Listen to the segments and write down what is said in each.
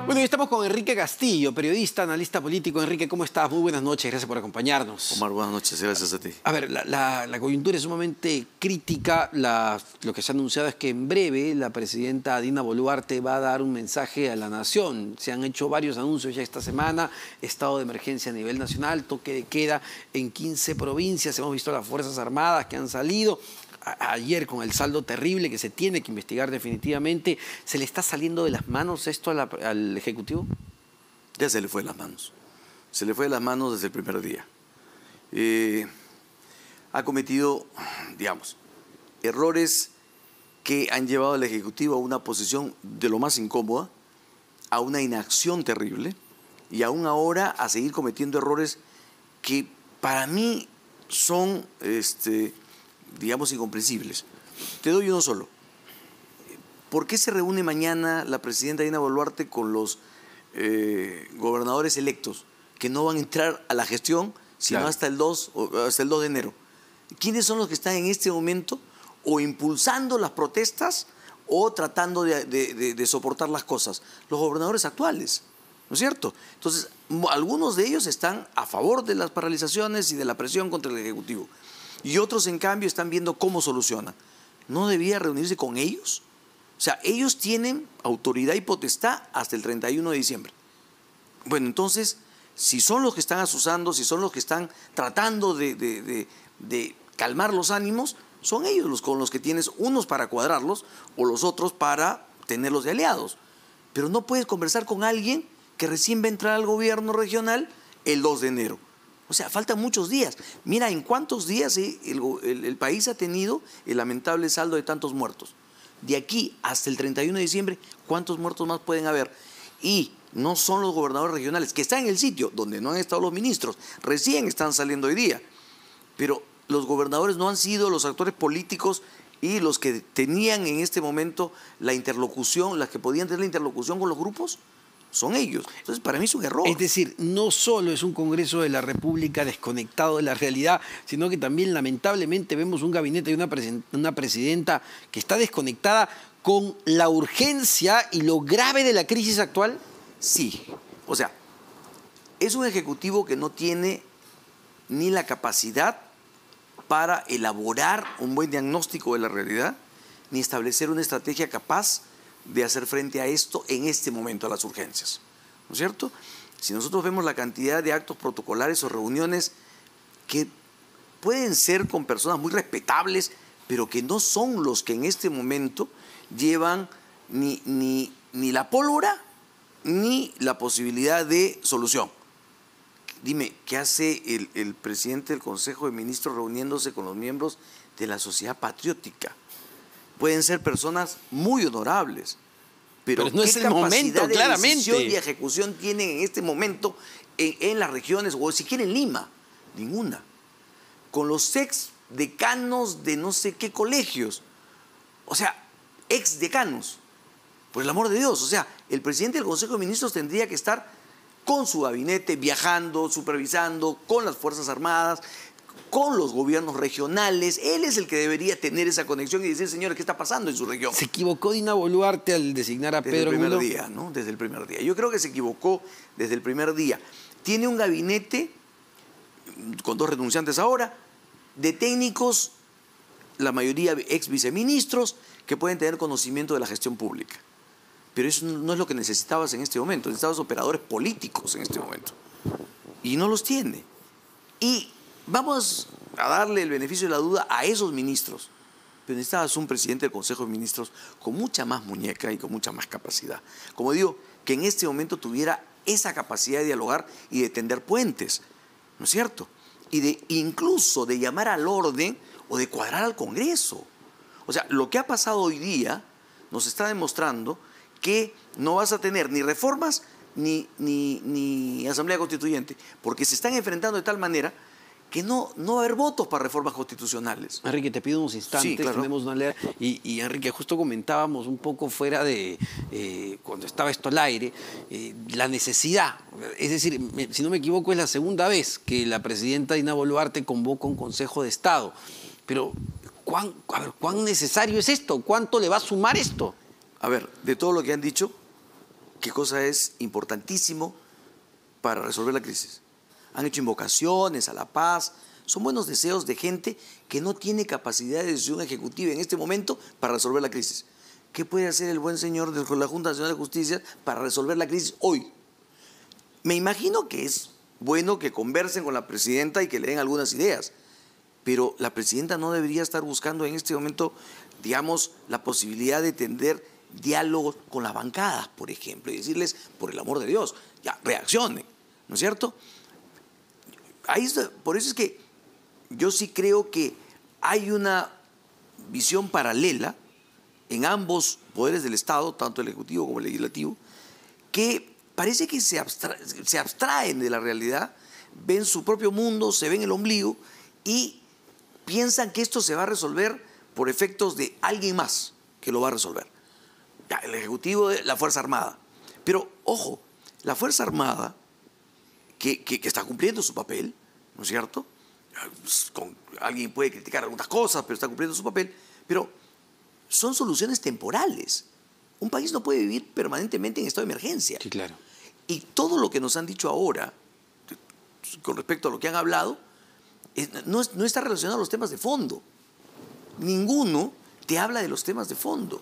Bueno, y estamos con Enrique Castillo, periodista, analista político. Enrique, ¿cómo estás? Muy buenas noches, gracias por acompañarnos. Omar, buenas noches, gracias a ti. A ver, la coyuntura es sumamente crítica. Lo que se ha anunciado es que en breve la presidenta Dina Boluarte va a dar un mensaje a la nación. Se han hecho varios anuncios ya esta semana, estado de emergencia a nivel nacional, toque de queda en 15 provincias. Hemos visto a las Fuerzas Armadas que han salido. Ayer, con el saldo terrible que se tiene que investigar definitivamente, ¿se le está saliendo de las manos esto al Ejecutivo? Ya se le fue de las manos. Se le fue de las manos desde el primer día. Ha cometido, digamos, errores que han llevado al Ejecutivo a una posición de lo más incómoda, a una inacción terrible y aún ahora a seguir cometiendo errores que para mí son, digamos, incomprensibles. Te doy uno solo. ¿Por qué se reúne mañana la presidenta Dina Boluarte con los gobernadores electos que no van a entrar a la gestión sino hasta el 2 de enero? ¿Quiénes son los que están en este momento o impulsando las protestas o tratando de soportar las cosas? Los gobernadores actuales, ¿no es cierto? Entonces, algunos de ellos están a favor de las paralizaciones y de la presión contra el Ejecutivo. Y otros, en cambio, están viendo cómo solucionan. ¿No debía reunirse con ellos? O sea, ellos tienen autoridad y potestad hasta el 31 de diciembre. Bueno, entonces, si son los que están asusando, si son los que están tratando de calmar los ánimos, son ellos con los que tienes unos para cuadrarlos o los otros para tenerlos de aliados. Pero no puedes conversar con alguien que recién va a entrar al gobierno regional el 2 de enero. O sea, faltan muchos días. Mira, en cuántos días el país ha tenido el lamentable saldo de tantos muertos. De aquí hasta el 31 de diciembre, ¿cuántos muertos más pueden haber? Y no son los gobernadores regionales, que están en el sitio donde no han estado los ministros. Recién están saliendo hoy día. Pero los gobernadores no han sido los actores políticos y los que tenían en este momento la interlocución, las que podían tener la interlocución con los grupos. Son ellos. Entonces, para mí es un error. Es decir, no solo es un Congreso de la República desconectado de la realidad, sino que también, lamentablemente, vemos un gabinete y una presidenta que está desconectada con la urgencia y lo grave de la crisis actual. Sí. O sea, es un ejecutivo que no tiene ni la capacidad para elaborar un buen diagnóstico de la realidad, ni establecer una estrategia capaz de hacer frente a esto en este momento, a las urgencias, ¿no es cierto? Si nosotros vemos la cantidad de actos protocolares o reuniones que pueden ser con personas muy respetables, pero que no son los que en este momento llevan ni la pólvora ni la posibilidad de solución. Dime, ¿qué hace el presidente del Consejo de Ministros reuniéndose con los miembros de la sociedad patriótica? Pueden ser personas muy honorables, pero no es el momento, claramente. ¿Qué decisión y ejecución tienen en este momento en las regiones, o siquiera en Lima? Ninguna. Con los ex decanos de no sé qué colegios, o sea, ex decanos, por el amor de Dios. O sea, el presidente del Consejo de Ministros tendría que estar con su gabinete, viajando, supervisando, con las Fuerzas Armadas, con los gobiernos regionales. Él es el que debería tener esa conexión y decir, señores, ¿qué está pasando en su región? ¿Se equivocó Dina Boluarte al designar a Pedro Angulo? Desde el primer día, ¿no? Desde el primer día. Yo creo que se equivocó desde el primer día. Tiene un gabinete, con 2 renunciantes ahora, de técnicos, la mayoría ex viceministros, que pueden tener conocimiento de la gestión pública. Pero eso no es lo que necesitabas en este momento. Necesitabas operadores políticos en este momento. Y no los tiene. Y vamos a darle el beneficio de la duda a esos ministros. Pero necesitabas un presidente del Consejo de Ministros con mucha más muñeca y con mucha más capacidad. Como digo, que en este momento tuviera esa capacidad de dialogar y de tender puentes, ¿no es cierto? Y incluso de llamar al orden o de cuadrar al Congreso. O sea, lo que ha pasado hoy día nos está demostrando que no vas a tener ni reformas ni asamblea constituyente, porque se están enfrentando de tal manera que no va a haber votos para reformas constitucionales. Enrique, te pido unos instantes, sí, claro. Tenemos una ley. Y Enrique, justo comentábamos un poco fuera de, cuando estaba esto al aire, la necesidad. Es decir, si no me equivoco, es la segunda vez que la presidenta Dina Boluarte convoca un Consejo de Estado. Pero, ¿cuán necesario es esto? ¿Cuánto le va a sumar esto? A ver, de todo lo que han dicho, qué cosa es importantísimo para resolver la crisis. Han hecho invocaciones a la paz. Son buenos deseos de gente que no tiene capacidad de decisión ejecutiva en este momento para resolver la crisis. ¿Qué puede hacer el buen señor de la Junta Nacional de Justicia para resolver la crisis hoy? Me imagino que es bueno que conversen con la presidenta y que le den algunas ideas, pero la presidenta no debería estar buscando en este momento, digamos, la posibilidad de tender diálogos con las bancadas, por ejemplo, y decirles, por el amor de Dios, ya, reaccionen, ¿no es cierto? Por eso es que yo sí creo que hay una visión paralela en ambos poderes del Estado, tanto el Ejecutivo como el Legislativo, que parece que se abstraen de la realidad, ven su propio mundo, se ven el ombligo y piensan que esto se va a resolver por efectos de alguien más que lo va a resolver. Ya, el Ejecutivo de la Fuerza Armada. Pero, ojo, la Fuerza Armada, que está cumpliendo su papel, ¿no es cierto? Alguien puede criticar algunas cosas, pero está cumpliendo su papel, pero son soluciones temporales. Un país no puede vivir permanentemente en estado de emergencia. Sí, claro. Y todo lo que nos han dicho ahora, con respecto a lo que han hablado, no está relacionado a los temas de fondo. Ninguno te habla de los temas de fondo.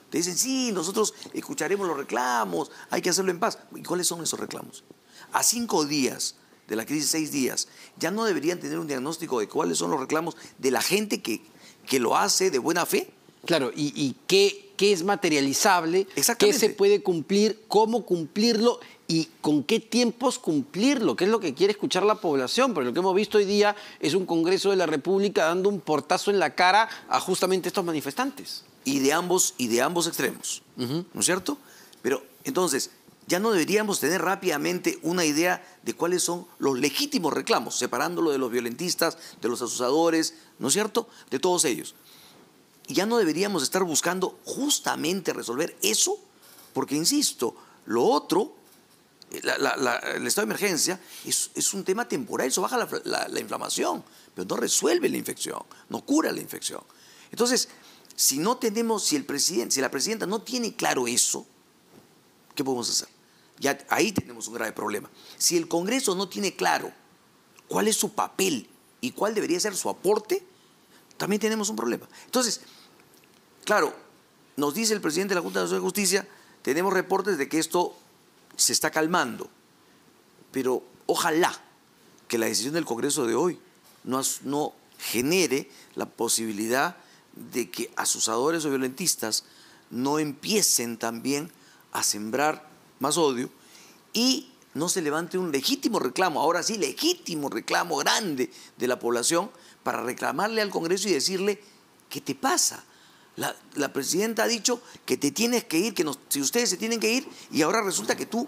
Te dicen, sí, nosotros escucharemos los reclamos, hay que hacerlo en paz. ¿Y cuáles son esos reclamos? A 5 días de la crisis, 6 días, ya no deberían tener un diagnóstico de cuáles son los reclamos de la gente que lo hace de buena fe. Claro, y qué es materializable, qué se Exactamente. puede cumplir, cómo cumplirlo y con qué tiempos cumplirlo, que es lo que quiere escuchar la población. Porque lo que hemos visto hoy día es un Congreso de la República dando un portazo en la cara a justamente estos manifestantes. Y de ambos extremos, ¿no es cierto? Pero entonces, ya no deberíamos tener rápidamente una idea de cuáles son los legítimos reclamos, separándolo de los violentistas, de los asusadores, ¿no es cierto?, de todos ellos. Y ya no deberíamos estar buscando justamente resolver eso, porque, insisto, lo otro, el estado de emergencia, es un tema temporal, eso baja la inflamación, pero no resuelve la infección, no cura la infección. Entonces, si la presidenta no tiene claro eso, ¿qué podemos hacer? Ya ahí tenemos un grave problema. Si el Congreso no tiene claro cuál es su papel y cuál debería ser su aporte, también tenemos un problema. Entonces, claro, nos dice el presidente de la Junta Nacional de Justicia, tenemos reportes de que esto se está calmando, pero ojalá que la decisión del Congreso de hoy no genere la posibilidad de que asusadores o violentistas no empiecen también a sembrar más odio y no se levante un legítimo reclamo, ahora sí, legítimo reclamo grande de la población para reclamarle al Congreso y decirle, ¿qué te pasa? La presidenta ha dicho que te tienes que ir, si ustedes se tienen que ir, y ahora resulta que tú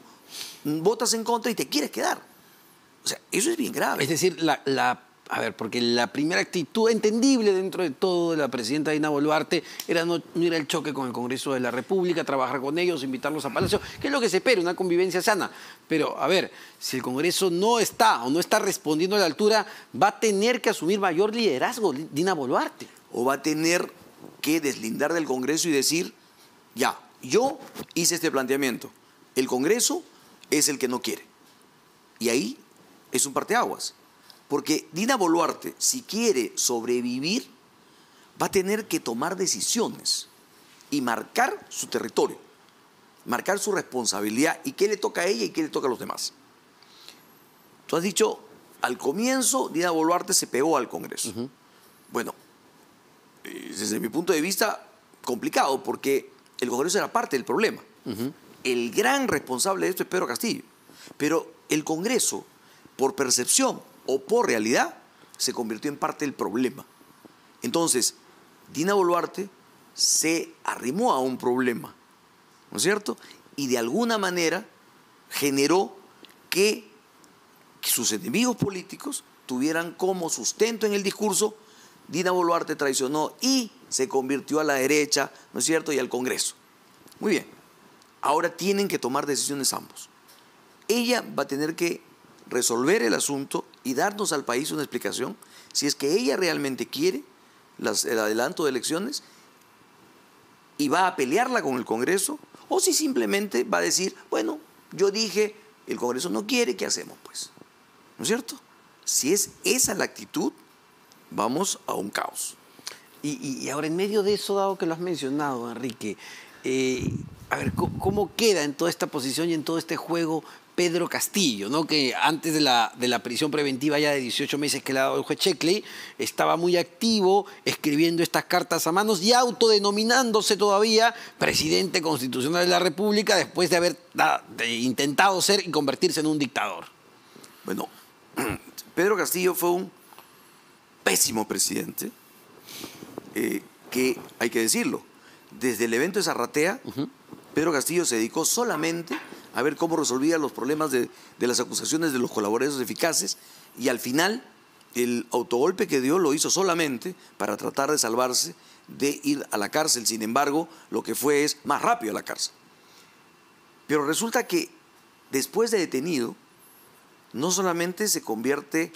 votas en contra y te quieres quedar. O sea, eso es bien grave. Es decir, a ver, porque la primera actitud entendible dentro de todo de la presidenta Dina Boluarte era no ir al choque con el Congreso de la República, trabajar con ellos, invitarlos a Palacio, que es lo que se espera, una convivencia sana. Pero, a ver, si el Congreso no está respondiendo a la altura, va a tener que asumir mayor liderazgo Dina Boluarte. O va a tener que deslindar del Congreso y decir, ya, yo hice este planteamiento, el Congreso es el que no quiere. Y ahí es un parteaguas. Porque Dina Boluarte, si quiere sobrevivir, va a tener que tomar decisiones y marcar su territorio, marcar su responsabilidad y qué le toca a ella y qué le toca a los demás. Tú has dicho, al comienzo Dina Boluarte se pegó al Congreso. Bueno, desde mi punto de vista, complicado, porque el Congreso era parte del problema. El gran responsable de esto es Pedro Castillo. Pero el Congreso, por percepción o por realidad, se convirtió en parte del problema. Entonces, Dina Boluarte se arrimó a un problema, ¿no es cierto? Y de alguna manera generó que sus enemigos políticos tuvieran como sustento en el discurso, Dina Boluarte traicionó y se convirtió a la derecha, ¿no es cierto?, y al Congreso. Muy bien, ahora tienen que tomar decisiones ambos. Ella va a tener que resolver el asunto y darnos al país una explicación si es que ella realmente quiere el adelanto de elecciones y va a pelearla con el Congreso o si simplemente va a decir, bueno, yo dije, el Congreso no quiere, ¿qué hacemos pues? ¿No es cierto? Si es esa la actitud, vamos a un caos. Y ahora, en medio de eso, dado que lo has mencionado, Enrique, a ver, ¿cómo queda en toda esta posición y en todo este juego Pedro Castillo, ¿no? Que antes de la prisión preventiva ya de 18 meses que le ha dado el juez Checkley, estaba muy activo escribiendo estas cartas a manos y autodenominándose todavía presidente constitucional de la República después de haber intentado ser y convertirse en un dictador? Bueno, Pedro Castillo fue un pésimo presidente, que hay que decirlo, desde el evento de Zarratea, Pedro Castillo se dedicó solamente a ver cómo resolvía los problemas de las acusaciones de los colaboradores eficaces, y al final el autogolpe que dio lo hizo solamente para tratar de salvarse de ir a la cárcel. Sin embargo, lo que fue es más rápido a la cárcel. Pero resulta que después de detenido, no solamente se convierte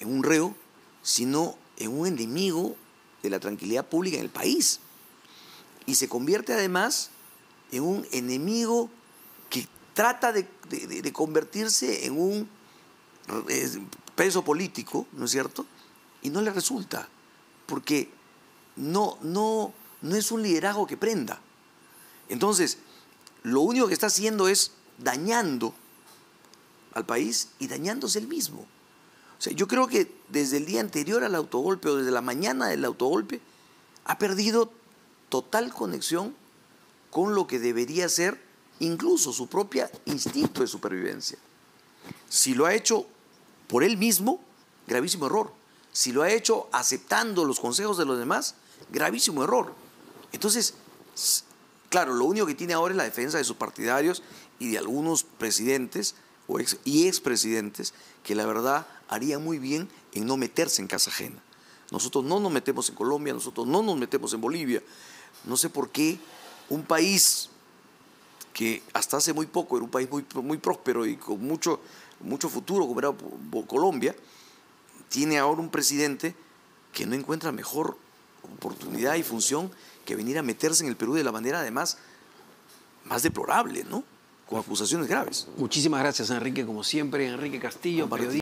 en un reo, sino en un enemigo de la tranquilidad pública en el país. Y se convierte además en un enemigo que trata de convertirse en un preso político, ¿no es cierto? Y no le resulta, porque no es un liderazgo que prenda. Entonces, lo único que está haciendo es dañando al país y dañándose él mismo. O sea, yo creo que desde el día anterior al autogolpe o desde la mañana del autogolpe ha perdido total conexión con lo que debería ser incluso su propio instinto de supervivencia. Si lo ha hecho por él mismo, gravísimo error. Si lo ha hecho aceptando los consejos de los demás, gravísimo error. Entonces, claro, lo único que tiene ahora es la defensa de sus partidarios y de algunos presidentes y expresidentes que la verdad harían muy bien en no meterse en casa ajena. Nosotros no nos metemos en Colombia, nosotros no nos metemos en Bolivia. No sé por qué un país que hasta hace muy poco era un país muy próspero y con mucho futuro, como era Colombia, tiene ahora un presidente que no encuentra mejor oportunidad y función que venir a meterse en el Perú de la manera además más deplorable, ¿no? Con acusaciones graves. Muchísimas gracias, Enrique, como siempre. Enrique Castillo, periodista.